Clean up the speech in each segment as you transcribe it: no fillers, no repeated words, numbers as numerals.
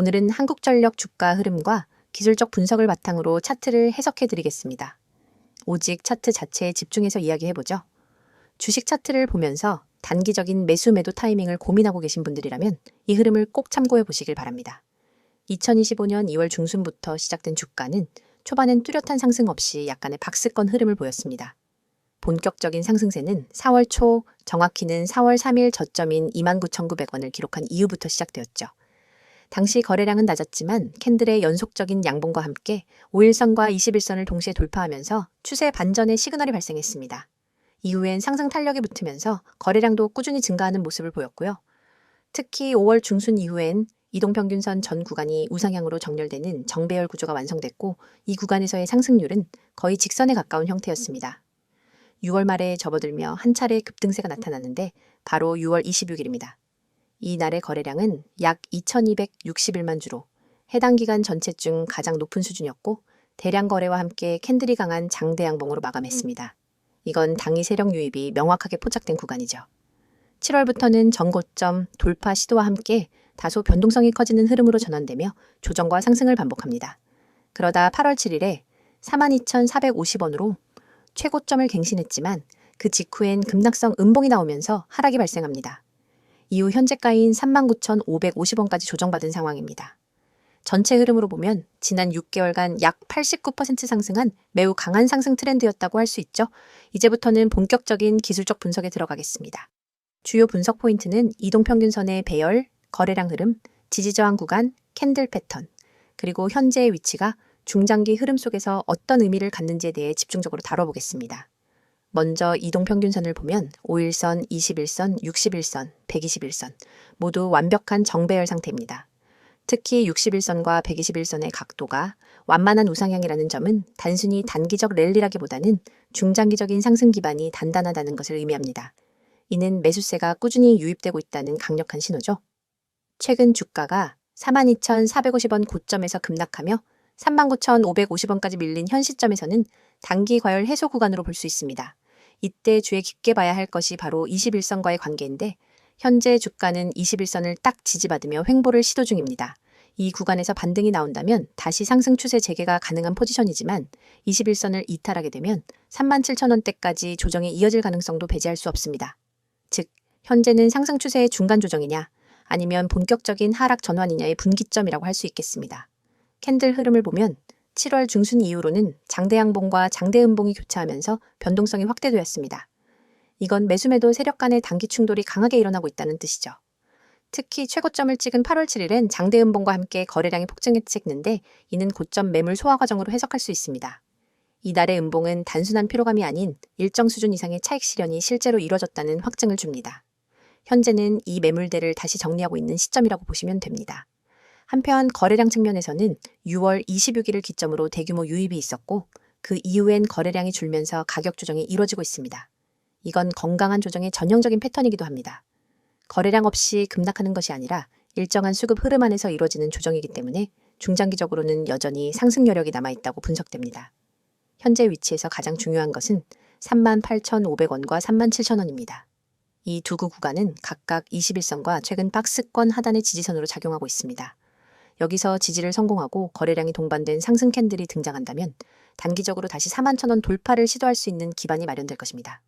오늘은 한국전력 주가 흐름과 기술적 분석을 바탕으로 차트를 해석해 드리겠습니다. 오직 차트 자체에 집중해서 이야기해보죠. 주식 차트를 보면서 단기적인 매수 매도 타이밍을 고민하고 계신 분들이라면 이 흐름을 꼭 참고해 보시길 바랍니다. 2025년 2월 중순부터 시작된 주가는 초반엔 뚜렷한 상승 없이 약간의 박스권 흐름을 보였습니다. 본격적인 상승세는 4월 초, 정확히는 4월 3일 저점인 29,900원을 기록한 이후부터 시작되었죠. 당시 거래량은 낮았지만 캔들의 연속적인 양봉과 함께 5일선과 21선을 동시에 돌파하면서 추세 반전의 시그널이 발생했습니다. 이후엔 상승 탄력이 붙으면서 거래량도 꾸준히 증가하는 모습을 보였고요. 특히 5월 중순 이후엔 이동평균선 전 구간이 우상향으로 정렬되는 정배열 구조가 완성됐고 이 구간에서의 상승률은 거의 직선에 가까운 형태였습니다. 6월 말에 접어들며 한 차례 급등세가 나타났는데 바로 6월 26일입니다. 이날의 거래량은 약 2,261만 주로 해당 기간 전체 중 가장 높은 수준이었고 대량 거래와 함께 캔들이 강한 장대 양봉으로 마감했습니다. 이건 당일 세력 유입이 명확하게 포착된 구간이죠. 7월부터는 전고점 돌파 시도와 함께 다소 변동성이 커지는 흐름으로 전환되며 조정과 상승을 반복합니다. 그러다 8월 7일에 42,450원으로 최고점을 갱신했지만 그 직후엔 급락성 음봉이 나오면서 하락이 발생합니다. 이후 현재가인 39,550원까지 조정받은 상황입니다. 전체 흐름으로 보면 지난 6개월간 약 89% 상승한 매우 강한 상승 트렌드였다고 할 수 있죠. 이제부터는 본격적인 기술적 분석에 들어가겠습니다. 주요 분석 포인트는 이동평균선의 배열, 거래량 흐름, 지지저항 구간, 캔들 패턴, 그리고 현재의 위치가 중장기 흐름 속에서 어떤 의미를 갖는지에 대해 집중적으로 다뤄보겠습니다. 먼저 이동평균선을 보면 5일선, 21선, 61선, 121선 모두 완벽한 정배열 상태입니다. 특히 61선과 121선의 각도가 완만한 우상향이라는 점은 단순히 단기적 랠리라기보다는 중장기적인 상승 기반이 단단하다는 것을 의미합니다. 이는 매수세가 꾸준히 유입되고 있다는 강력한 신호죠. 최근 주가가 42,450원 고점에서 급락하며 39,550원까지 밀린 현 시점에서는 단기 과열 해소 구간으로 볼 수 있습니다. 이때 주의 깊게 봐야 할 것이 바로 21선과의 관계인데 현재 주가는 21선을 딱 지지받으며 횡보를 시도 중입니다. 이 구간에서 반등이 나온다면 다시 상승 추세 재개가 가능한 포지션이지만 21선을 이탈하게 되면 37,000원대까지 조정이 이어질 가능성도 배제할 수 없습니다. 즉, 현재는 상승 추세의 중간 조정이냐 아니면 본격적인 하락 전환이냐의 분기점이라고 할 수 있겠습니다. 캔들 흐름을 보면 7월 중순 이후로는 장대 양봉과 장대 음봉이 교차하면서 변동성이 확대되었습니다. 이건 매수매도 세력 간의 단기 충돌이 강하게 일어나고 있다는 뜻이죠. 특히 최고점을 찍은 8월 7일엔 장대 음봉과 함께 거래량이 폭증했는데 이는 고점 매물 소화 과정으로 해석할 수 있습니다. 이날의 음봉은 단순한 피로감이 아닌 일정 수준 이상의 차익 실현이 실제로 이뤄졌다는 확증을 줍니다. 현재는 이 매물대를 다시 정리하고 있는 시점이라고 보시면 됩니다. 한편 거래량 측면에서는 6월 26일을 기점으로 대규모 유입이 있었고 그 이후엔 거래량이 줄면서 가격 조정이 이뤄지고 있습니다. 이건 건강한 조정의 전형적인 패턴이기도 합니다. 거래량 없이 급락하는 것이 아니라 일정한 수급 흐름 안에서 이루어지는 조정이기 때문에 중장기적으로는 여전히 상승 여력이 남아있다고 분석됩니다. 현재 위치에서 가장 중요한 것은 38,500원과 37,000원입니다. 이 두 구간은 각각 21선과 최근 박스권 하단의 지지선으로 작용하고 있습니다. 여기서 지지를 성공하고 거래량이 동반된 상승 캔들이 등장한다면 단기적으로 다시 41,000원 돌파를 시도할 수 있는 기반이 마련될 것입니다.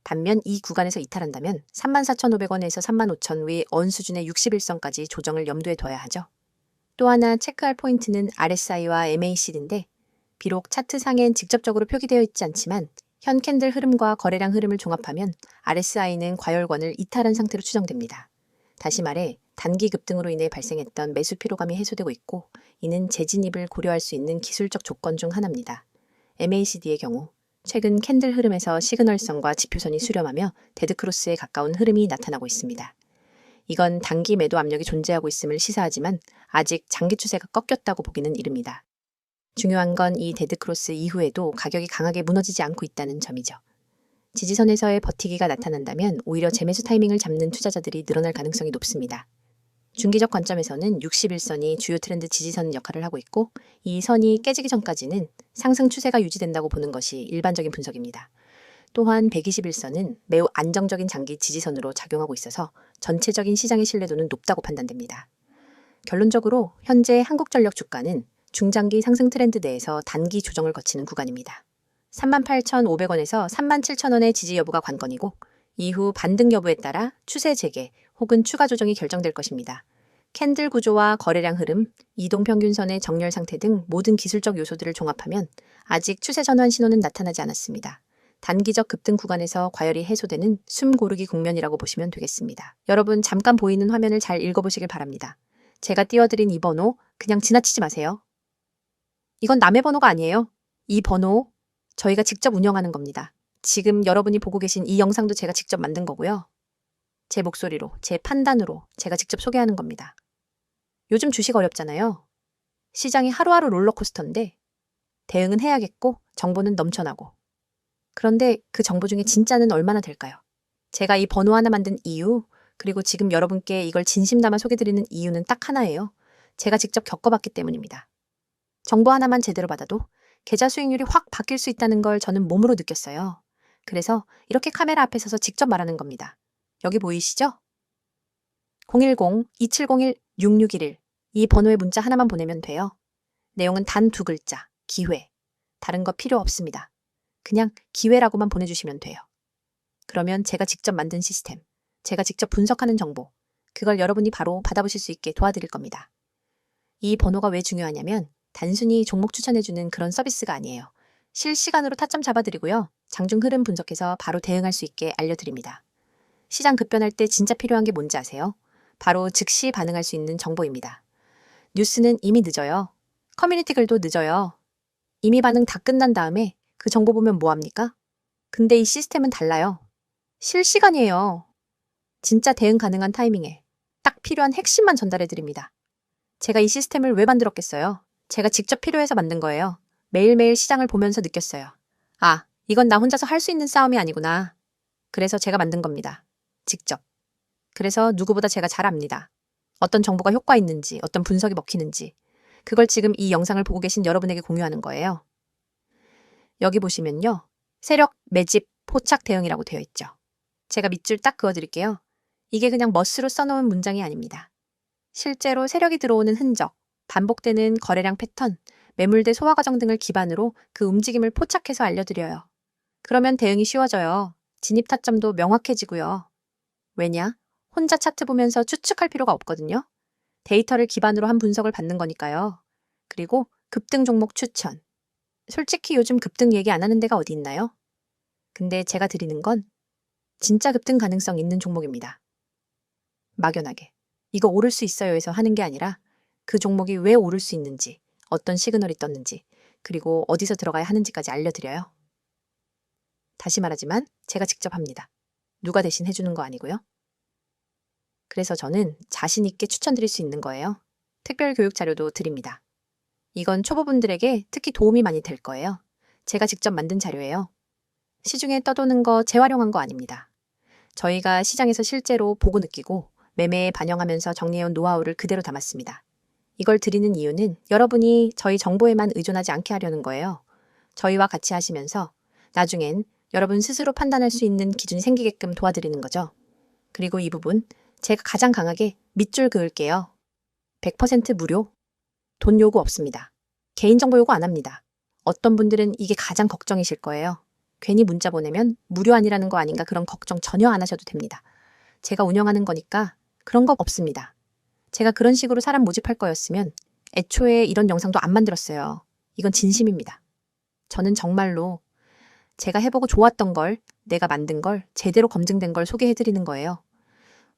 반면 이 구간에서 이탈한다면 34,500원에서 35,000원 위 언 수준의 61선까지 조정을 염두에 둬야 하죠. 또 하나 체크할 포인트는 RSI와 MACD인데 비록 차트상엔 직접적으로 표기되어 있지 않지만 현 캔들 흐름과 거래량 흐름을 종합하면 RSI는 과열권을 이탈한 상태로 추정됩니다. 다시 말해 단기 급등으로 인해 발생했던 매수 피로감이 해소되고 있고 이는 재진입을 고려할 수 있는 기술적 조건 중 하나입니다. MACD의 경우 최근 캔들 흐름에서 시그널선과 지표선이 수렴하며 데드크로스에 가까운 흐름이 나타나고 있습니다. 이건 단기 매도 압력이 존재하고 있음을 시사하지만 아직 장기 추세가 꺾였다고 보기는 이릅니다. 중요한 건 이 데드크로스 이후에도 가격이 강하게 무너지지 않고 있다는 점이죠. 지지선에서의 버티기가 나타난다면 오히려 재매수 타이밍을 잡는 투자자들이 늘어날 가능성이 높습니다. 중기적 관점에서는 61선이 주요 트렌드 지지선 역할을 하고 있고 이 선이 깨지기 전까지는 상승 추세가 유지된다고 보는 것이 일반적인 분석입니다. 또한 121선은 매우 안정적인 장기 지지선으로 작용하고 있어서 전체적인 시장의 신뢰도는 높다고 판단됩니다. 결론적으로 현재 한국전력 주가는 중장기 상승 트렌드 내에서 단기 조정을 거치는 구간입니다. 38,500원에서 37,000원의 지지 여부가 관건이고 이후 반등 여부에 따라 추세 재개 혹은 추가 조정이 결정될 것입니다. 캔들 구조와 거래량 흐름, 이동평균선의 정렬 상태 등 모든 기술적 요소들을 종합하면 아직 추세 전환 신호는 나타나지 않았습니다. 단기적 급등 구간에서 과열이 해소되는 숨 고르기 국면이라고 보시면 되겠습니다. 여러분 잠깐 보이는 화면을 잘 읽어보시길 바랍니다. 제가 띄워드린 이 번호 그냥 지나치지 마세요. 이건 남의 번호가 아니에요. 이 번호 저희가 직접 운영하는 겁니다. 지금 여러분이 보고 계신 이 영상도 제가 직접 만든 거고요. 제 목소리로, 제 판단으로 제가 직접 소개하는 겁니다. 요즘 주식 어렵잖아요. 시장이 하루하루 롤러코스터인데 대응은 해야겠고 정보는 넘쳐나고. 그런데 그 정보 중에 진짜는 얼마나 될까요? 제가 이 번호 하나 만든 이유, 그리고 지금 여러분께 이걸 진심 담아 소개드리는 이유는 딱 하나예요. 제가 직접 겪어봤기 때문입니다. 정보 하나만 제대로 받아도 계좌 수익률이 확 바뀔 수 있다는 걸 저는 몸으로 느꼈어요. 그래서 이렇게 카메라 앞에 서서 직접 말하는 겁니다. 여기 보이시죠? 010-2701-6611 이 번호에 문자 하나만 보내면 돼요. 내용은 단 2글자, 기회. 다른 거 필요 없습니다. 그냥 기회라고만 보내주시면 돼요. 그러면 제가 직접 만든 시스템, 제가 직접 분석하는 정보, 그걸 여러분이 바로 받아보실 수 있게 도와드릴 겁니다. 이 번호가 왜 중요하냐면 단순히 종목 추천해주는 그런 서비스가 아니에요. 실시간으로 타점 잡아드리고요. 장중 흐름 분석해서 바로 대응할 수 있게 알려드립니다. 시장 급변할 때 진짜 필요한 게 뭔지 아세요? 바로 즉시 반응할 수 있는 정보입니다. 뉴스는 이미 늦어요. 커뮤니티 글도 늦어요. 이미 반응 다 끝난 다음에 그 정보 보면 뭐합니까? 근데 이 시스템은 달라요. 실시간이에요. 진짜 대응 가능한 타이밍에 딱 필요한 핵심만 전달해드립니다. 제가 이 시스템을 왜 만들었겠어요? 제가 직접 필요해서 만든 거예요. 매일매일 시장을 보면서 느꼈어요. 아, 이건 나 혼자서 할 수 있는 싸움이 아니구나. 그래서 제가 만든 겁니다. 직접. 그래서 누구보다 제가 잘 압니다. 어떤 정보가 효과 있는지, 어떤 분석이 먹히는지. 그걸 지금 이 영상을 보고 계신 여러분에게 공유하는 거예요. 여기 보시면요. 세력, 매집, 포착 대응이라고 되어 있죠. 제가 밑줄 딱 그어드릴게요. 이게 그냥 멋으로 써놓은 문장이 아닙니다. 실제로 세력이 들어오는 흔적, 반복되는 거래량 패턴, 매물대 소화 과정 등을 기반으로 그 움직임을 포착해서 알려드려요. 그러면 대응이 쉬워져요. 진입 타점도 명확해지고요. 왜냐? 혼자 차트 보면서 추측할 필요가 없거든요. 데이터를 기반으로 한 분석을 받는 거니까요. 그리고 급등 종목 추천. 솔직히 요즘 급등 얘기 안 하는 데가 어디 있나요? 근데 제가 드리는 건 진짜 급등 가능성 있는 종목입니다. 막연하게. 이거 오를 수 있어요 해서 하는 게 아니라 그 종목이 왜 오를 수 있는지, 어떤 시그널이 떴는지, 그리고 어디서 들어가야 하는지까지 알려드려요. 다시 말하지만 제가 직접 합니다. 누가 대신 해주는 거 아니고요. 그래서 저는 자신 있게 추천드릴 수 있는 거예요. 특별 교육 자료도 드립니다. 이건 초보분들에게 특히 도움이 많이 될 거예요. 제가 직접 만든 자료예요. 시중에 떠도는 거 재활용한 거 아닙니다. 저희가 시장에서 실제로 보고 느끼고 매매에 반영하면서 정리해온 노하우를 그대로 담았습니다. 이걸 드리는 이유는 여러분이 저희 정보에만 의존하지 않게 하려는 거예요. 저희와 같이 하시면서 나중엔 여러분 스스로 판단할 수 있는 기준이 생기게끔 도와드리는 거죠. 그리고 이 부분 제가 가장 강하게 밑줄 그을게요. 100% 무료. 돈 요구 없습니다. 개인정보 요구 안 합니다. 어떤 분들은 이게 가장 걱정이실 거예요. 괜히 문자 보내면 무료 아니라는 거 아닌가 그런 걱정 전혀 안 하셔도 됩니다. 제가 운영하는 거니까 그런 거 없습니다. 제가 그런 식으로 사람 모집할 거였으면 애초에 이런 영상도 안 만들었어요. 이건 진심입니다. 저는 정말로 제가 해보고 좋았던 걸, 내가 만든 걸, 제대로 검증된 걸 소개해드리는 거예요.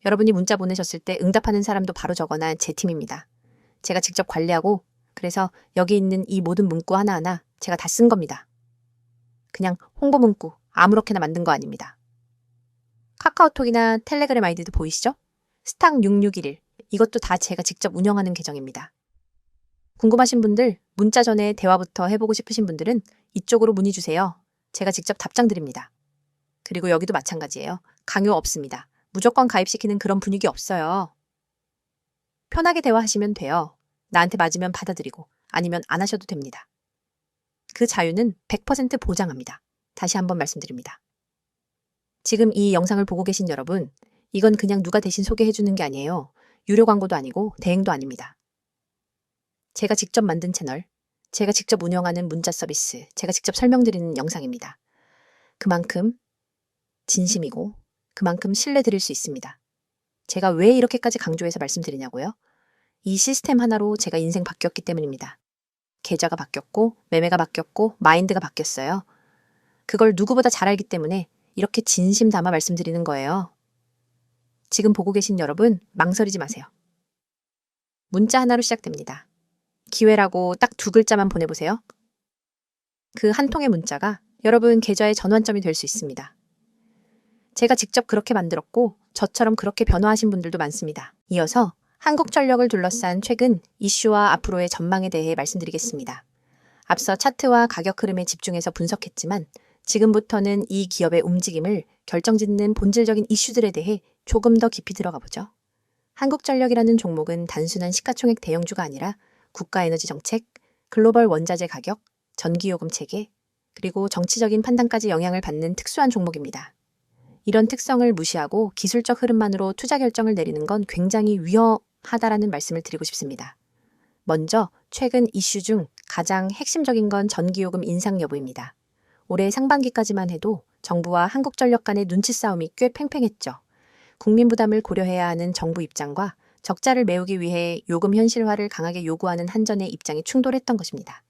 여러분이 문자 보내셨을 때 응답하는 사람도 바로 적어놔 제 팀입니다. 제가 직접 관리하고 그래서 여기 있는 이 모든 문구 하나하나 제가 다 쓴 겁니다. 그냥 홍보 문구 아무렇게나 만든 거 아닙니다. 카카오톡이나 텔레그램 아이디도 보이시죠? 스탁 6611 이것도 다 제가 직접 운영하는 계정입니다. 궁금하신 분들 문자 전에 대화부터 해보고 싶으신 분들은 이쪽으로 문의 주세요. 제가 직접 답장 드립니다. 그리고 여기도 마찬가지예요. 강요 없습니다. 무조건 가입시키는 그런 분위기 없어요. 편하게 대화하시면 돼요. 나한테 맞으면 받아들이고 아니면 안 하셔도 됩니다. 그 자유는 100% 보장합니다. 다시 한번 말씀드립니다. 지금 이 영상을 보고 계신 여러분, 이건 그냥 누가 대신 소개해주는 게 아니에요. 유료 광고도 아니고 대행도 아닙니다. 제가 직접 만든 채널, 제가 직접 운영하는 문자 서비스, 제가 직접 설명드리는 영상입니다. 그만큼 진심이고 그만큼 신뢰 드릴 수 있습니다. 제가 왜 이렇게까지 강조해서 말씀드리냐고요? 이 시스템 하나로 제가 인생 바뀌었기 때문입니다. 계좌가 바뀌었고 매매가 바뀌었고 마인드가 바뀌었어요. 그걸 누구보다 잘 알기 때문에 이렇게 진심 담아 말씀드리는 거예요. 지금 보고 계신 여러분 망설이지 마세요. 문자 하나로 시작됩니다. 기회라고 딱 2글자만 보내보세요. 그 한 통의 문자가 여러분 계좌의 전환점이 될 수 있습니다. 제가 직접 그렇게 만들었고 저처럼 그렇게 변화하신 분들도 많습니다. 이어서 한국전력을 둘러싼 최근 이슈와 앞으로의 전망에 대해 말씀드리겠습니다. 앞서 차트와 가격 흐름에 집중해서 분석했지만 지금부터는 이 기업의 움직임을 결정짓는 본질적인 이슈들에 대해 조금 더 깊이 들어가 보죠. 한국전력이라는 종목은 단순한 시가총액 대형주가 아니라 국가에너지 정책, 글로벌 원자재 가격, 전기요금 체계, 그리고 정치적인 판단까지 영향을 받는 특수한 종목입니다. 이런 특성을 무시하고 기술적 흐름만으로 투자 결정을 내리는 건 굉장히 위험하다라는 말씀을 드리고 싶습니다. 먼저 최근 이슈 중 가장 핵심적인 건 전기요금 인상 여부입니다. 올해 상반기까지만 해도 정부와 한국전력 간의 눈치 싸움이 꽤 팽팽했죠. 국민 부담을 고려해야 하는 정부 입장과 적자를 메우기 위해 요금 현실화를 강하게 요구하는 한전의 입장이 충돌했던 것입니다.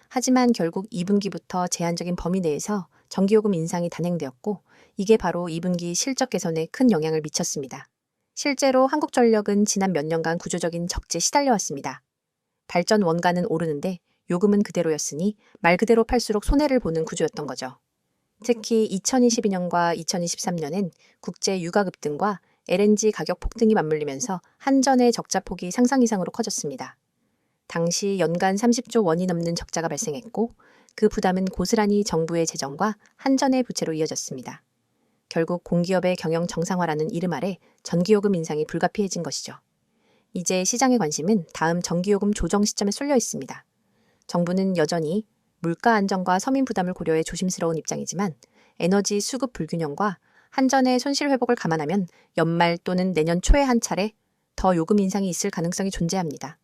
하지만 결국 2분기부터 제한적인 범위 내에서 전기요금 인상이 단행되었고 이게 바로 2분기 실적 개선에 큰 영향을 미쳤습니다. 실제로 한국전력은 지난 몇 년간 구조적인 적재에 시달려왔습니다. 발전 원가는 오르는데 요금은 그대로였으니 말 그대로 팔수록 손해를 보는 구조였던 거죠. 특히 2022년과 2023년엔 국제 유가 급등과 LNG 가격 폭등이 맞물리면서 한전의 적자 폭이 상상 이상으로 커졌습니다. 당시 연간 30조 원이 넘는 적자가 발생했고 그 부담은 고스란히 정부의 재정과 한전의 부채로 이어졌습니다. 결국 공기업의 경영 정상화라는 이름 아래 전기요금 인상이 불가피해진 것이죠. 이제 시장의 관심은 다음 전기요금 조정 시점에 쏠려 있습니다. 정부는 여전히 물가 안정과 서민 부담을 고려해 조심스러운 입장이지만 에너지 수급 불균형과 한전의 손실 회복을 감안하면 연말 또는 내년 초에 한 차례 더 요금 인상이 있을 가능성이 존재합니다.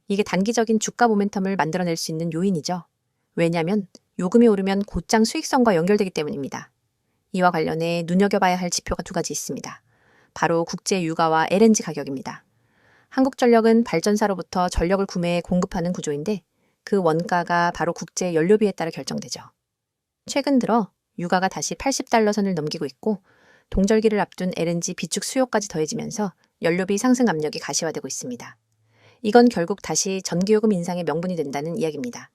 이게 단기적인 주가 모멘텀을 만들어낼 수 있는 요인이죠. 왜냐하면 요금이 오르면 곧장 수익성과 연결되기 때문입니다. 이와 관련해 눈여겨봐야 할 지표가 2가지 있습니다. 바로 국제 유가와 LNG 가격입니다. 한국전력은 발전사로부터 전력을 구매해 공급하는 구조인데 그 원가가 바로 국제 연료비에 따라 결정되죠. 최근 들어 유가가 다시 $80 선을 넘기고 있고 동절기를 앞둔 LNG 비축 수요까지 더해지면서 연료비 상승 압력이 가시화되고 있습니다. 이건 결국 다시 전기요금 인상의 명분이 된다는 이야기입니다.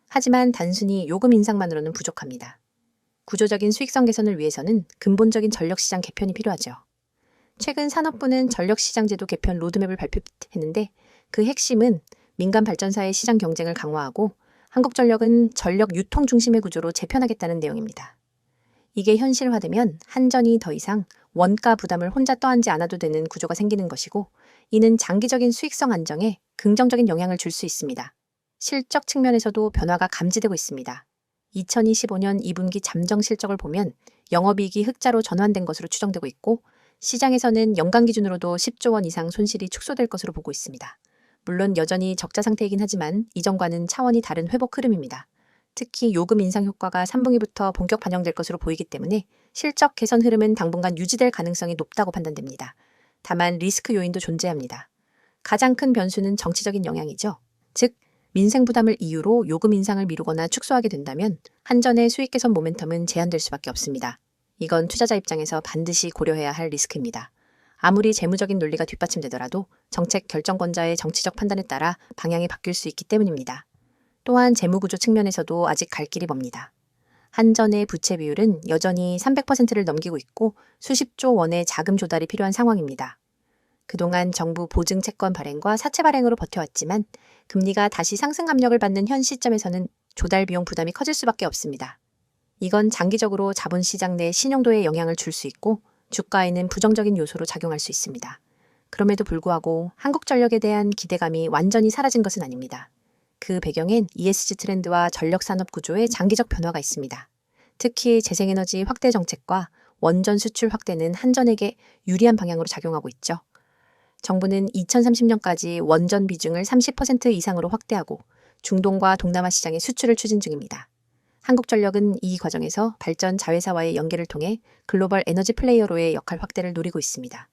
하지만 단순히 요금 인상만으로는 부족합니다. 구조적인 수익성 개선을 위해서는 근본적인 전력시장 개편이 필요하죠. 최근 산업부는 전력시장제도 개편 로드맵을 발표했는데 그 핵심은 민간 발전사의 시장 경쟁을 강화하고 한국전력은 전력 유통 중심의 구조로 재편하겠다는 내용입니다. 이게 현실화되면 한전이 더 이상 원가 부담을 혼자 떠안지 않아도 되는 구조가 생기는 것이고 이는 장기적인 수익성 안정에 긍정적인 영향을 줄 수 있습니다. 실적 측면에서도 변화가 감지되고 있습니다. 2025년 2분기 잠정 실적을 보면 영업이익이 흑자로 전환된 것으로 추정되고 있고 시장에서는 연간 기준으로도 10조 원 이상 손실이 축소될 것으로 보고 있습니다. 물론 여전히 적자 상태이긴 하지만 이전과는 차원이 다른 회복 흐름입니다. 특히 요금 인상 효과가 3분기부터 본격 반영될 것으로 보이기 때문에 실적 개선 흐름은 당분간 유지될 가능성이 높다고 판단됩니다. 다만 리스크 요인도 존재합니다. 가장 큰 변수는 정치적인 영향이죠. 즉 민생 부담을 이유로 요금 인상을 미루거나 축소하게 된다면 한전의 수익 개선 모멘텀은 제한될 수밖에 없습니다. 이건 투자자 입장에서 반드시 고려해야 할 리스크입니다. 아무리 재무적인 논리가 뒷받침되더라도 정책 결정권자의 정치적 판단에 따라 방향이 바뀔 수 있기 때문입니다. 또한 재무구조 측면에서도 아직 갈 길이 멉니다. 한전의 부채 비율은 여전히 300%를 넘기고 있고 수십조 원의 자금 조달이 필요한 상황입니다. 그동안 정부 보증 채권 발행과 사채 발행으로 버텨왔지만 금리가 다시 상승 압력을 받는 현 시점에서는 조달 비용 부담이 커질 수밖에 없습니다. 이건 장기적으로 자본시장 내 신용도에 영향을 줄 수 있고 주가에는 부정적인 요소로 작용할 수 있습니다. 그럼에도 불구하고 한국전력에 대한 기대감이 완전히 사라진 것은 아닙니다. 그 배경엔 ESG 트렌드와 전력산업 구조의 장기적 변화가 있습니다. 특히 재생에너지 확대 정책과 원전 수출 확대는 한전에게 유리한 방향으로 작용하고 있죠. 정부는 2030년까지 원전 비중을 30% 이상으로 확대하고 중동과 동남아 시장에 수출을 추진 중입니다. 한국전력은 이 과정에서 발전 자회사와의 연계를 통해 글로벌 에너지 플레이어로의 역할 확대를 노리고 있습니다.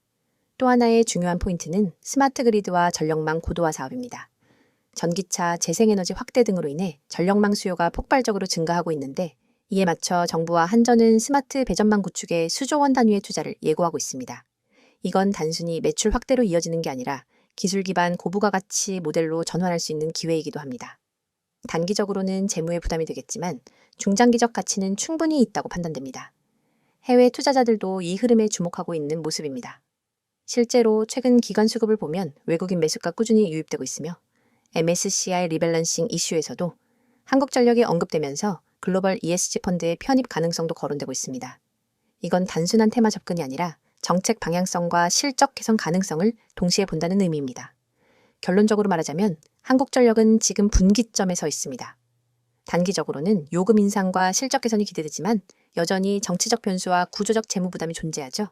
또 하나의 중요한 포인트는 스마트 그리드와 전력망 고도화 사업입니다. 전기차, 재생에너지 확대 등으로 인해 전력망 수요가 폭발적으로 증가하고 있는데 이에 맞춰 정부와 한전은 스마트 배전망 구축에 수조 원 단위의 투자를 예고하고 있습니다. 이건 단순히 매출 확대로 이어지는 게 아니라 기술 기반 고부가 가치 모델로 전환할 수 있는 기회이기도 합니다. 단기적으로는 재무에 부담이 되겠지만 중장기적 가치는 충분히 있다고 판단됩니다. 해외 투자자들도 이 흐름에 주목하고 있는 모습입니다. 실제로 최근 기관 수급을 보면 외국인 매수가 꾸준히 유입되고 있으며 MSCI 리밸런싱 이슈에서도 한국전력이 언급되면서 글로벌 ESG 펀드의 편입 가능성도 거론되고 있습니다. 이건 단순한 테마 접근이 아니라 정책 방향성과 실적 개선 가능성을 동시에 본다는 의미입니다. 결론적으로 말하자면 한국전력은 지금 분기점에 서 있습니다. 단기적으로는 요금 인상과 실적 개선이 기대되지만 여전히 정치적 변수와 구조적 재무 부담이 존재하죠.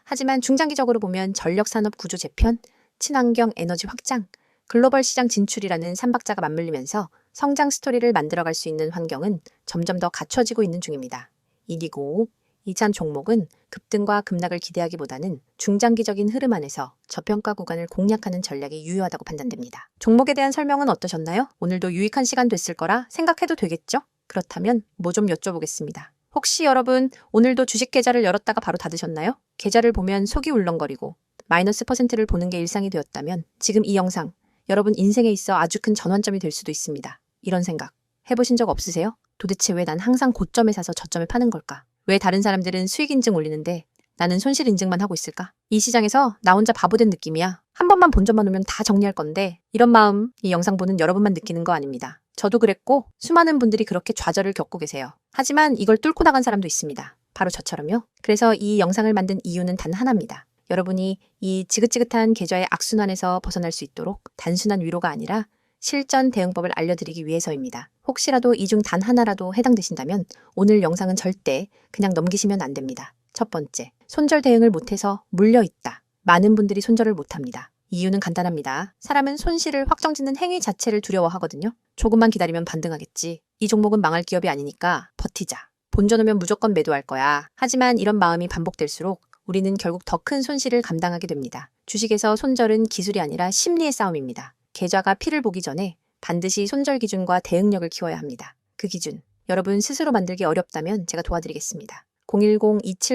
하지만 중장기적으로 보면 전력산업 구조 재편, 친환경 에너지 확장, 글로벌 시장 진출이라는 삼박자가 맞물리면서 성장 스토리를 만들어갈 수 있는 환경은 점점 더 갖춰지고 있는 중입니다. 이리고 이찬 종목은 급등과 급락을 기대하기보다는 중장기적인 흐름 안에서 저평가 구간을 공략하는 전략이 유효하다고 판단됩니다. 종목에 대한 설명은 어떠셨나요? 오늘도 유익한 시간 됐을 거라 생각해도 되겠죠? 그렇다면 뭐 좀 여쭤보겠습니다. 혹시 여러분 오늘도 주식 계좌를 열었다가 바로 닫으셨나요? 계좌를 보면 속이 울렁거리고 마이너스 퍼센트를 보는 게 일상이 되었다면 지금 이 영상 여러분 인생에 있어 아주 큰 전환점이 될 수도 있습니다. 이런 생각 해보신 적 없으세요? 도대체 왜 난 항상 고점에 사서 저점에 파는 걸까? 왜 다른 사람들은 수익 인증 올리는데 나는 손실 인증만 하고 있을까? 이 시장에서 나 혼자 바보된 느낌이야. 한 번만 본전만 오면 다 정리할 건데 이런 마음 이 영상 보는 여러분만 느끼는 거 아닙니다. 저도 그랬고 수많은 분들이 그렇게 좌절을 겪고 계세요. 하지만 이걸 뚫고 나간 사람도 있습니다. 바로 저처럼요. 그래서 이 영상을 만든 이유는 단 하나입니다. 여러분이 이 지긋지긋한 계좌의 악순환에서 벗어날 수 있도록 단순한 위로가 아니라 실전 대응법을 알려드리기 위해서입니다. 혹시라도 이 중 단 하나라도 해당되신다면 오늘 영상은 절대 그냥 넘기시면 안 됩니다. 첫 번째, 손절 대응을 못해서 물려있다. 많은 분들이 손절을 못합니다. 이유는 간단합니다. 사람은 손실을 확정짓는 행위 자체를 두려워하거든요. 조금만 기다리면 반등하겠지. 이 종목은 망할 기업이 아니니까 버티자. 본전 오면 무조건 매도할 거야. 하지만 이런 마음이 반복될수록 우리는 결국 더 큰 손실을 감당하게 됩니다. 주식에서 손절은 기술이 아니라 심리의 싸움입니다. 계좌가 피를 보기 전에 반드시 손절 기준과 대응력을 키워야 합니다. 그 기준, 여러분 스스로 만들기 어렵다면 제가 도와드리겠습니다.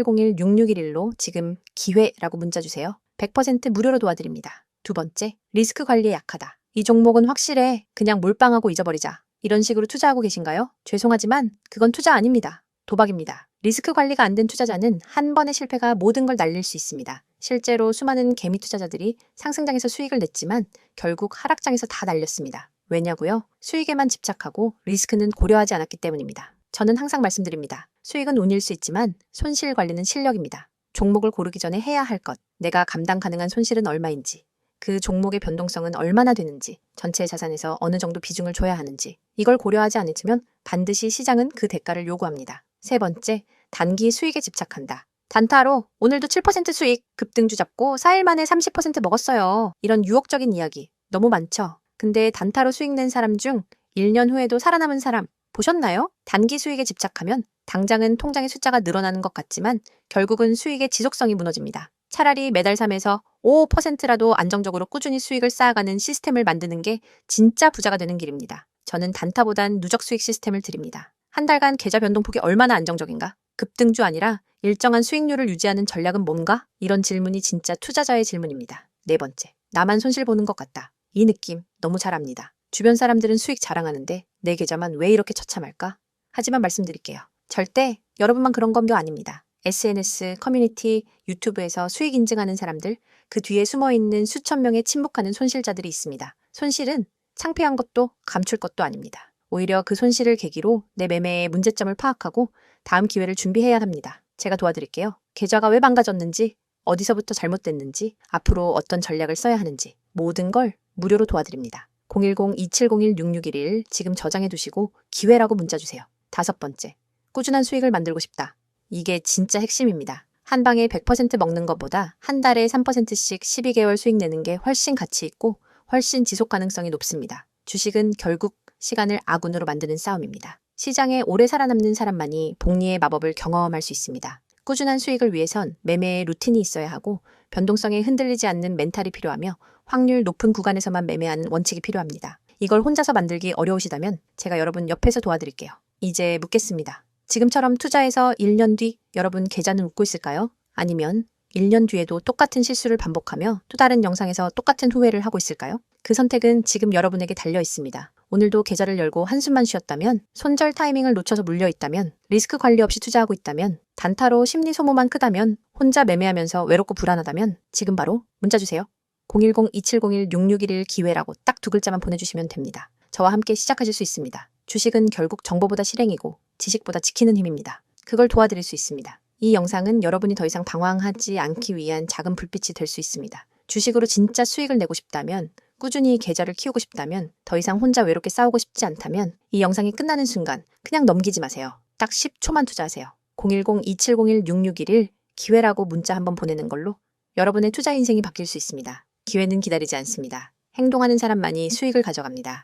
010-2701-6611로 지금 기회라고 문자 주세요. 100% 무료로 도와드립니다. 두 번째, 리스크 관리에 약하다. 이 종목은 확실해. 그냥 몰빵하고 잊어버리자. 이런 식으로 투자하고 계신가요? 죄송하지만 그건 투자 아닙니다. 도박입니다. 리스크 관리가 안 된 투자자는 한 번의 실패가 모든 걸 날릴 수 있습니다. 실제로 수많은 개미 투자자들이 상승장에서 수익을 냈지만 결국 하락장에서 다 날렸습니다. 왜냐고요? 수익에만 집착하고 리스크는 고려하지 않았기 때문입니다. 저는 항상 말씀드립니다. 수익은 운일 수 있지만 손실 관리는 실력입니다. 종목을 고르기 전에 해야 할 것, 내가 감당 가능한 손실은 얼마인지, 그 종목의 변동성은 얼마나 되는지, 전체 자산에서 어느 정도 비중을 줘야 하는지, 이걸 고려하지 않으면 반드시 시장은 그 대가를 요구합니다. 세 번째, 단기 수익에 집착한다. 단타로 오늘도 7% 수익, 급등주 잡고 4일 만에 30% 먹었어요. 이런 유혹적인 이야기 너무 많죠? 근데 단타로 수익 낸 사람 중 1년 후에도 살아남은 사람 보셨나요? 단기 수익에 집착하면 당장은 통장의 숫자가 늘어나는 것 같지만 결국은 수익의 지속성이 무너집니다. 차라리 매달 3에서 5%라도 안정적으로 꾸준히 수익을 쌓아가는 시스템을 만드는 게 진짜 부자가 되는 길입니다. 저는 단타보단 누적 수익 시스템을 드립니다. 한 달간 계좌 변동폭이 얼마나 안정적인가? 급등주 아니라 일정한 수익률을 유지하는 전략은 뭔가? 이런 질문이 진짜 투자자의 질문입니다. 네 번째, 나만 손실 보는 것 같다. 이 느낌 너무 잘 압니다. 주변 사람들은 수익 자랑하는데 내 계좌만 왜 이렇게 처참할까? 하지만 말씀드릴게요. 절대 여러분만 그런 건 아닙니다. SNS, 커뮤니티, 유튜브에서 수익 인증하는 사람들, 그 뒤에 숨어있는 수천 명의 침묵하는 손실자들이 있습니다. 손실은 창피한 것도 감출 것도 아닙니다. 오히려 그 손실을 계기로 내 매매의 문제점을 파악하고 다음 기회를 준비해야 합니다. 제가 도와드릴게요. 계좌가 왜 망가졌는지, 어디서부터 잘못됐는지, 앞으로 어떤 전략을 써야 하는지 모든 걸 무료로 도와드립니다. 010-2701-6611 지금 저장해 두시고 기회라고 문자 주세요. 다섯 번째, 꾸준한 수익을 만들고 싶다. 이게 진짜 핵심입니다. 한 방에 100% 먹는 것보다 한 달에 3%씩 12개월 수익 내는 게 훨씬 가치 있고 훨씬 지속 가능성이 높습니다. 주식은 결국 시간을 아군으로 만드는 싸움입니다. 시장에 오래 살아남는 사람만이 복리의 마법을 경험할 수 있습니다. 꾸준한 수익을 위해선 매매의 루틴이 있어야 하고 변동성에 흔들리지 않는 멘탈이 필요하며 확률 높은 구간에서만 매매하는 원칙이 필요합니다. 이걸 혼자서 만들기 어려우시다면 제가 여러분 옆에서 도와드릴게요. 이제 묻겠습니다. 지금처럼 투자해서 1년 뒤 여러분 계좌는 웃고 있을까요? 아니면 1년 뒤에도 똑같은 실수를 반복하며 또 다른 영상에서 똑같은 후회를 하고 있을까요? 그 선택은 지금 여러분에게 달려 있습니다. 오늘도 계좌를 열고 한숨만 쉬었다면, 손절 타이밍을 놓쳐서 물려있다면, 리스크 관리 없이 투자하고 있다면, 단타로 심리 소모만 크다면, 혼자 매매하면서 외롭고 불안하다면 지금 바로 문자 주세요. 010-2701-6611 기회라고 딱 두 글자만 보내주시면 됩니다. 저와 함께 시작하실 수 있습니다. 주식은 결국 정보보다 실행이고 지식보다 지키는 힘입니다. 그걸 도와드릴 수 있습니다. 이 영상은 여러분이 더 이상 방황하지 않기 위한 작은 불빛이 될 수 있습니다. 주식으로 진짜 수익을 내고 싶다면, 꾸준히 계좌를 키우고 싶다면, 더 이상 혼자 외롭게 싸우고 싶지 않다면 이 영상이 끝나는 순간 그냥 넘기지 마세요. 딱 10초만 투자하세요. 010-2701-6611 기회라고 문자 한번 보내는 걸로 여러분의 투자 인생이 바뀔 수 있습니다. 기회는 기다리지 않습니다. 행동하는 사람만이 수익을 가져갑니다.